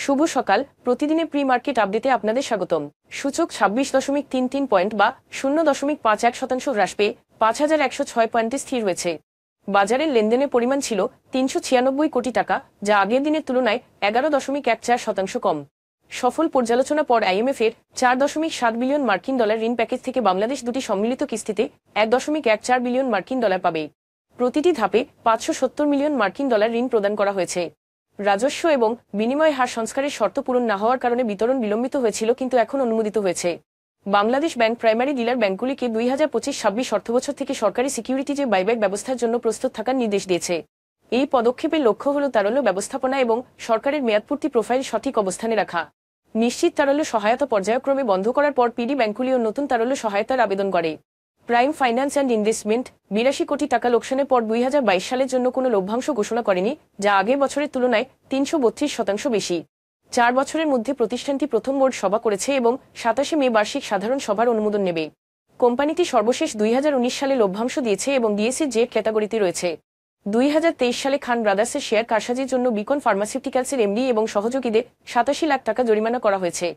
শুভ সকাল। প্রতিদিনের pre market আপডেটে আপনাদের স্বাগতম। সূচক 26.33 পয়েন্ট বা 0.51% হ্রাস পেয়ে 5,106 পয়েন্টে স্থির হয়েছে। বাজারের লেনদেনের পরিমাণ ছিল 396 কোটি টাকা, যা আগের দিনের তুলনায় 11.14% কম। সফল পর্যালোচনা পর আইএমএফ এর 4.7 বিলিয়ন মার্কিন ডলার ঋণ প্যাকেজ থেকে বাংলাদেশ দুটি সম্মিলিত কিস্তিতে 1.14 বিলিয়ন মার্কিন ডলার পাবে। প্রতিটি ধাপে 570 মিলিয়ন মার্কিন ডলার ঋণ প্রদান করা হয়েছে। রাজস্ব এবং বিনিময় হার সংস্কারের শর্ত পূরণ না হওয়ার কারণে বিতরণ বিলম্বিত হয়েছিল, কিন্তু এখন অনুমোদিত হয়েছে। বাংলাদেশ ব্যাংক প্রাইমারি ডিলার ব্যাংকগুলিকে 2025-26 অর্থবছর থেকে সরকারি সিকিউরিটিজে বাইব্যাক ব্যবস্থার জন্য প্রস্তুত থাকার নির্দেশ দিয়েছে। এই পদক্ষেপের লক্ষ্য হল তারল্য ব্যবস্থাপনা এবং সরকারের মেয়াদপূর্তি প্রোফাইল সঠিক অবস্থানে রাখা। নিশ্চিত তারল্য সহায়তা পর্যায়ক্রমে বন্ধ করার পর পিডি ব্যাংকগুলিও নতুন তারল্য সহায়তার আবেদন করে। প্রাইম ফাইন্যান্স অ্যান্ড ইনভেস্টমেন্ট 82 কোটি টাকা লোকসানের পর 2022 সালের জন্য কোনো লভ্যাংশ ঘোষণা করেনি, যা আগের বছরের তুলনায় 332% বেশি। 4 বছরের মধ্যে প্রতিষ্ঠানটি প্রথম বোর্ড সভা করেছে এবং 27 মে বার্ষিক সাধারণ সভার অনুমোদন নেবে। কোম্পানিটি সর্বশেষ 2019 সালে লভ্যাংশ দিয়েছে এবং ডিএসই জেড ক্যাটাগরিতে রয়েছে। 2023 সালে খান ব্রাদার্সের শেয়ার কারসাজির জন্য বিকন ফার্মাসিউটিক্যালসের এমডি এবং সহযোগীদের 87 লাখ টাকা জরিমানা করা হয়েছে।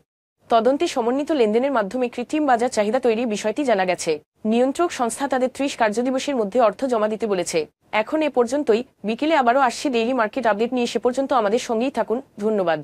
তদন্তে সমন্বিত লেনদেনের মাধ্যমে কৃত্রিম বাজার চাহিদা তৈরির বিষয়টি জানা গেছে। নিয়ন্ত্রক সংস্থা তাদের 30 কার্যদিবসের মধ্যে অর্থ জমা দিতে বলেছে। এখন এ পর্যন্তই। বিকেলে আবারও আসছি ডেইলি মার্কেট আপডেট নিয়ে। সে পর্যন্ত আমাদের সঙ্গেই থাকুন। ধন্যবাদ।